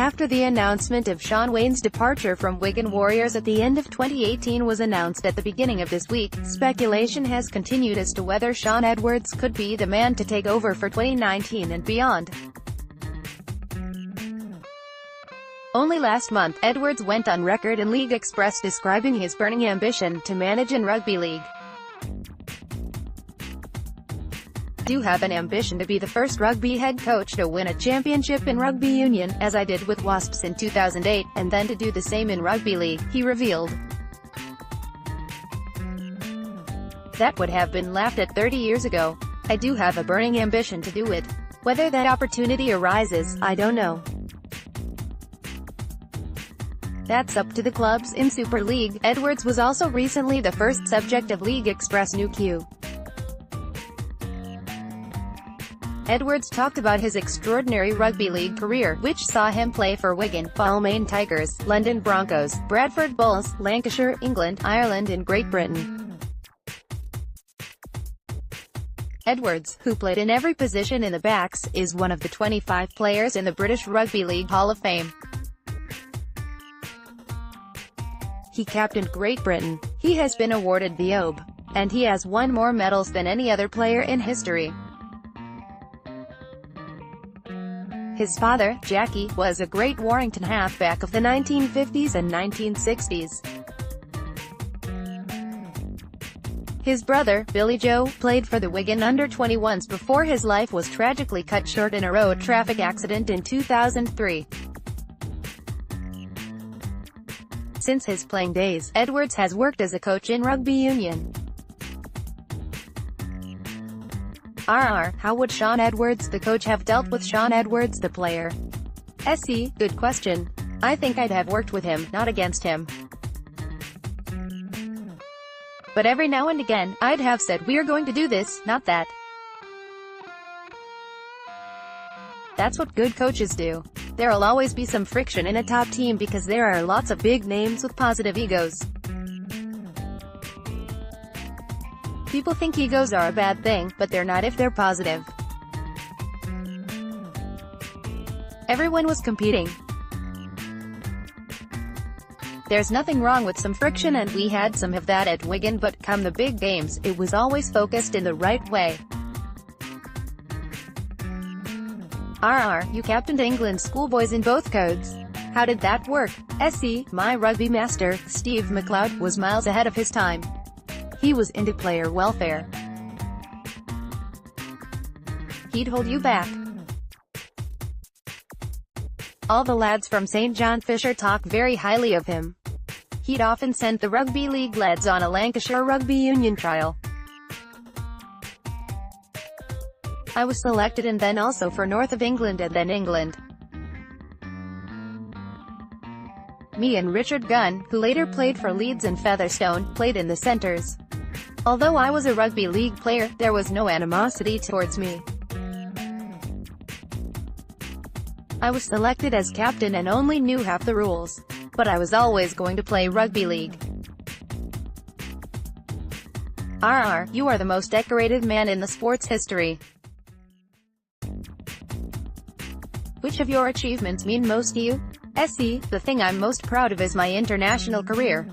After the announcement of Shaun Wane's departure from Wigan Warriors at the end of 2018 was announced at the beginning of this week, speculation has continued as to whether Shaun Edwards could be the man to take over for 2019 and beyond. Only last month, Edwards went on record in League Express describing his burning ambition to manage in Rugby League. "I do have an ambition to be the first rugby head coach to win a championship in rugby union, as I did with Wasps in 2008, and then to do the same in Rugby League," he revealed. "That would have been laughed at 30 years ago. I do have a burning ambition to do it. Whether that opportunity arises, I don't know. That's up to the clubs in Super League." Edwards was also recently the first subject of League Express New Q. Edwards talked about his extraordinary rugby league career, which saw him play for Wigan, Balmain Tigers, London Broncos, Bradford Bulls, Lancashire, England, Ireland and Great Britain. Edwards, who played in every position in the backs, is one of the 25 players in the British Rugby League Hall of Fame. He captained Great Britain. He has been awarded the OBE, and he has won more medals than any other player in history. His father, Jackie, was a great Warrington halfback of the 1950s and 1960s. His brother, Billy Joe, played for the Wigan under-21s before his life was tragically cut short in a road traffic accident in 2003. Since his playing days, Edwards has worked as a coach in rugby union. How would Shaun Edwards, the coach, have dealt with Shaun Edwards, the player? Good question. I think I'd have worked with him, not against him. But every now and again, I'd have said, "We're going to do this, not that." That's what good coaches do. There'll always be some friction in a top team because there are lots of big names with positive egos. People think egos are a bad thing, but they're not if they're positive. Everyone was competing. There's nothing wrong with some friction, and we had some of that at Wigan, but come the big games, it was always focused in the right way. You captained England's schoolboys in both codes. How did that work? My rugby master, Steve McLeod, was miles ahead of his time. He was into player welfare. He'd hold you back. All the lads from St John Fisher talk very highly of him. He'd often send the Rugby League lads on a Lancashire rugby union trial. I was selected and then also for North of England and then England. Me and Richard Gunn, who later played for Leeds and Featherstone, played in the centres. Although I was a rugby league player, there was no animosity towards me. I was selected as captain and only knew half the rules. But I was always going to play rugby league. You are the most decorated man in the sport's history. Which of your achievements mean most to you? The thing I'm most proud of is my international career.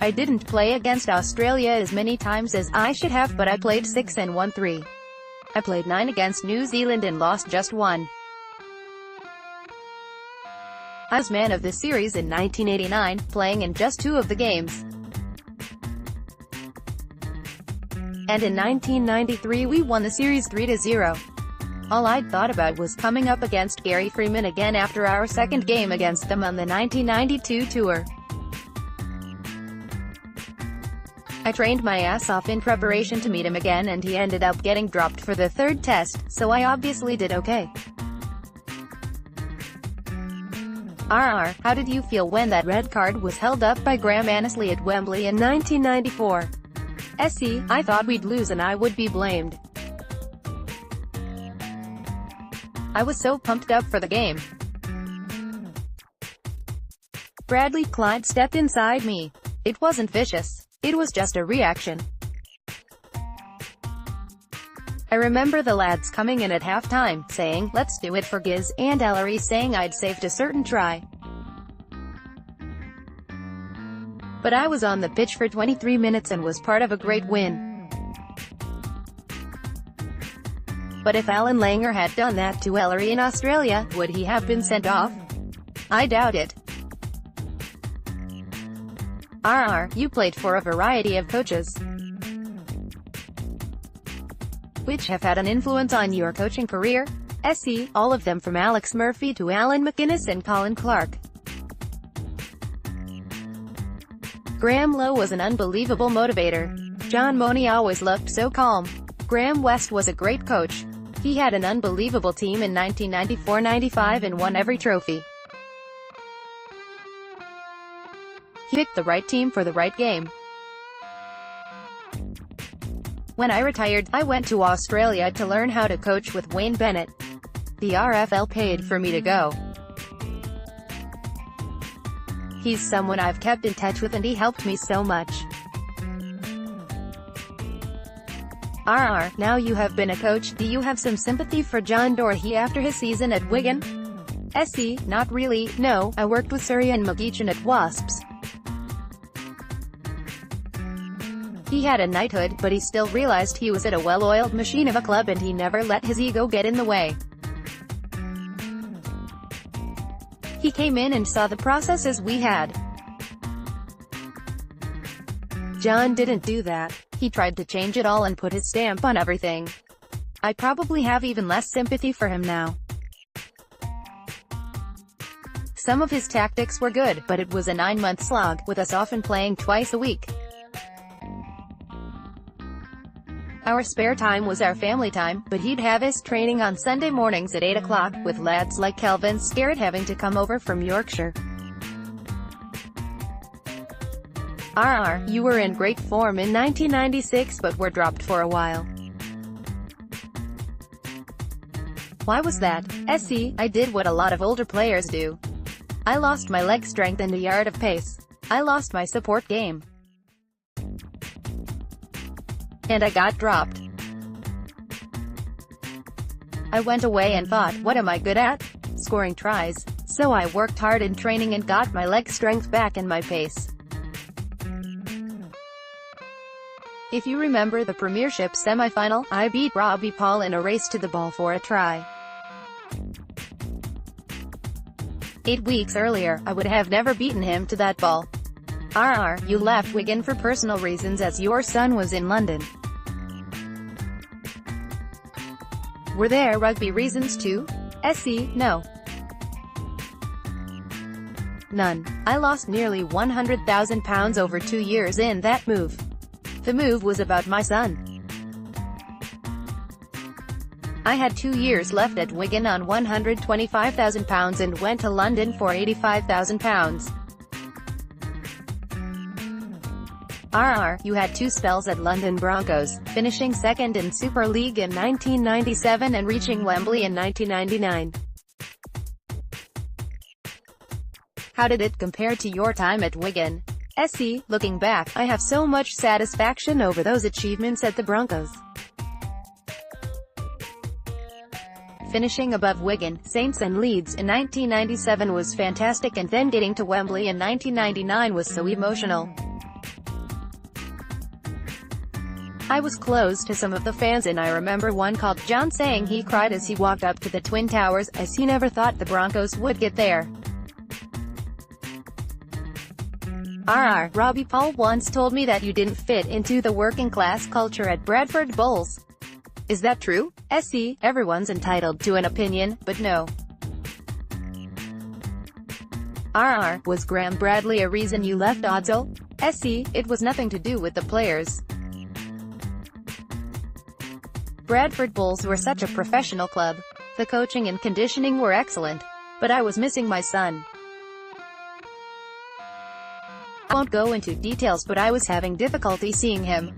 I didn't play against Australia as many times as I should have, but I played 6 and won 3. I played 9 against New Zealand and lost just 1. I was man of the series in 1989, playing in just 2 of the games. And in 1993 we won the series 3-0. All I'd thought about was coming up against Gary Freeman again after our second game against them on the 1992 tour. I trained my ass off in preparation to meet him again, and he ended up getting dropped for the 3rd test, so I obviously did okay. How did you feel when that red card was held up by Graham Annesley at Wembley in 1994? I thought we'd lose and I would be blamed. I was so pumped up for the game. Bradley Clyde stepped inside me. It wasn't vicious. It was just a reaction. I remember the lads coming in at halftime, saying, "Let's do it for Giz," and Ellery saying I'd saved a certain try. But I was on the pitch for 23 minutes and was part of a great win. But if Alan Langer had done that to Ellery in Australia, would he have been sent off? I doubt it. You played for a variety of coaches, which have had an influence on your coaching career. All of them from Alex Murphy to Alan McInnes and Colin Clark. Graham Lowe was an unbelievable motivator. Shaun Wane always looked so calm. Graham West was a great coach. He had an unbelievable team in 1994-95 and won every trophy. He picked the right team for the right game. When I retired, I went to Australia to learn how to coach with Wayne Bennett. The RFL paid for me to go. He's someone I've kept in touch with and he helped me so much. Now you have been a coach, do you have some sympathy for John Doherty after his season at Wigan? Not really, no, I worked with Surrey and McGeechan at Wasps. He had a knighthood, but he still realized he was at a well-oiled machine of a club and he never let his ego get in the way. He came in and saw the processes we had. John didn't do that. He tried to change it all and put his stamp on everything. I probably have even less sympathy for him now. Some of his tactics were good, but it was a 9-month slog, with us often playing twice a week. Our spare time was our family time, but he'd have his training on Sunday mornings at 8 o'clock, with lads like Kelvin Scarrett having to come over from Yorkshire. You were in great form in 1996 but were dropped for a while. Why was that? I did what a lot of older players do. I lost my leg strength and a yard of pace. I lost my support game. And I got dropped. I went away and thought, what am I good at? Scoring tries. So I worked hard in training and got my leg strength back and my pace. If you remember the Premiership semi-final, I beat Robbie Paul in a race to the ball for a try. 8 weeks earlier, I would have never beaten him to that ball. You left Wigan for personal reasons as your son was in London. Were there rugby reasons too? No. None. I lost nearly £100,000 over 2 years in that move. The move was about my son. I had 2 years left at Wigan on £125,000 and went to London for £85,000. You had 2 spells at London Broncos, finishing second in Super League in 1997 and reaching Wembley in 1999. How did it compare to your time at Wigan? Looking back, I have so much satisfaction over those achievements at the Broncos. Finishing above Wigan, Saints and Leeds in 1997 was fantastic, and then getting to Wembley in 1999 was so emotional. I was close to some of the fans and I remember one called John saying he cried as he walked up to the Twin Towers, as he never thought the Broncos would get there. Robbie Paul once told me that you didn't fit into the working class culture at Bradford Bulls. Is that true? Everyone's entitled to an opinion, but no. Was Graham Bradley a reason you left Oddsall? It was nothing to do with the players. Bradford Bulls were such a professional club. The coaching and conditioning were excellent. But I was missing my son. I won't go into details, but I was having difficulty seeing him.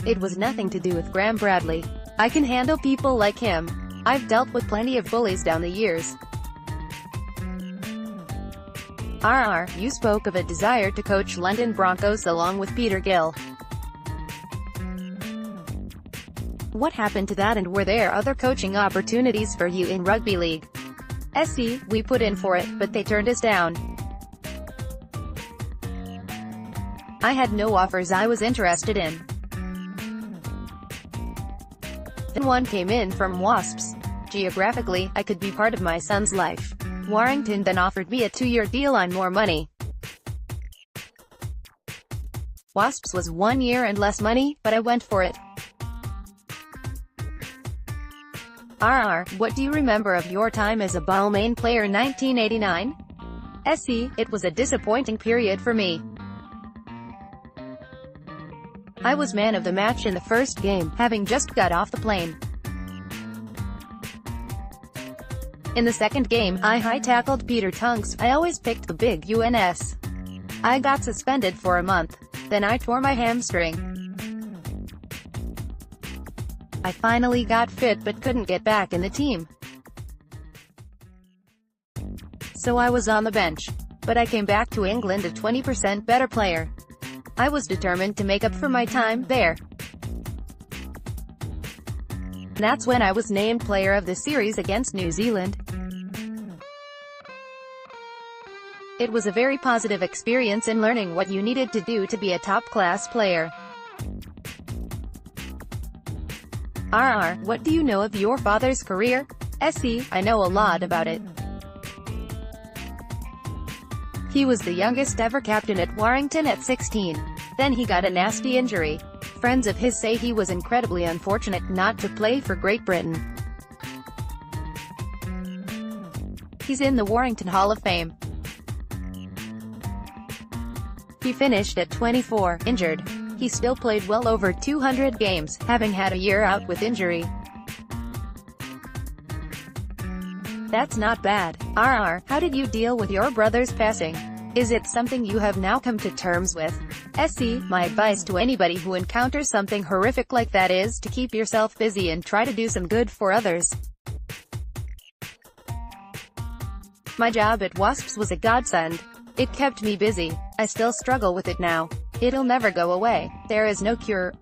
It was nothing to do with Graham Bradley. I can handle people like him. I've dealt with plenty of bullies down the years. You spoke of a desire to coach London Broncos along with Peter Gill. What happened to that, and were there other coaching opportunities for you in rugby league? We put in for it, but they turned us down. I had no offers I was interested in. Then one came in from Wasps. Geographically, I could be part of my son's life. Warrington then offered me a 2-year deal on more money. Wasps was 1 year and less money, but I went for it. What do you remember of your time as a Balmain player in 1989? It was a disappointing period for me. I was man of the match in the first game, having just got off the plane. In the second game, I high-tackled Peter Tunks. I always picked the big UNS. I got suspended for a month. Then I tore my hamstring. I finally got fit but couldn't get back in the team. So I was on the bench. But I came back to England a 20% better player. I was determined to make up for my time there. That's when I was named Player of the Series against New Zealand. It was a very positive experience in learning what you needed to do to be a top-class player. What do you know of your father's career? I know a lot about it. He was the youngest ever captain at Warrington at 16. Then he got a nasty injury. Friends of his say he was incredibly unfortunate not to play for Great Britain. He's in the Warrington Hall of Fame. He finished at 24, injured. He still played well over 200 games, having had a year out with injury. That's not bad. How did you deal with your brother's passing? Is it something you have now come to terms with? My advice to anybody who encounters something horrific like that is to keep yourself busy and try to do some good for others. My job at Wasps was a godsend. It kept me busy. I still struggle with it now. It'll never go away. There is no cure.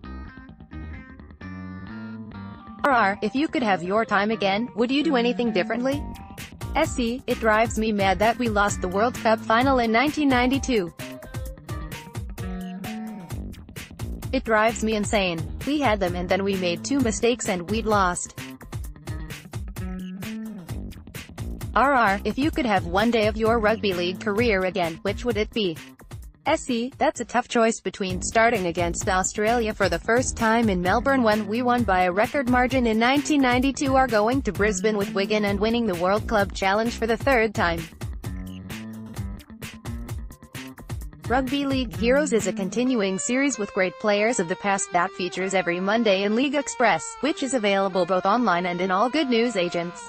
If you could have your time again, would you do anything differently? It drives me mad that we lost the World Cup final in 1992. It drives me insane. We had them and then we made 2 mistakes and we'd lost. If you could have one day of your rugby league career again, which would it be? That's a tough choice between starting against Australia for the first time in Melbourne when we won by a record margin in 1992, or going to Brisbane with Wigan and winning the World Club Challenge for the 3rd time. Rugby League Heroes is a continuing series with great players of the past that features every Monday in League Express, which is available both online and in all good news agents.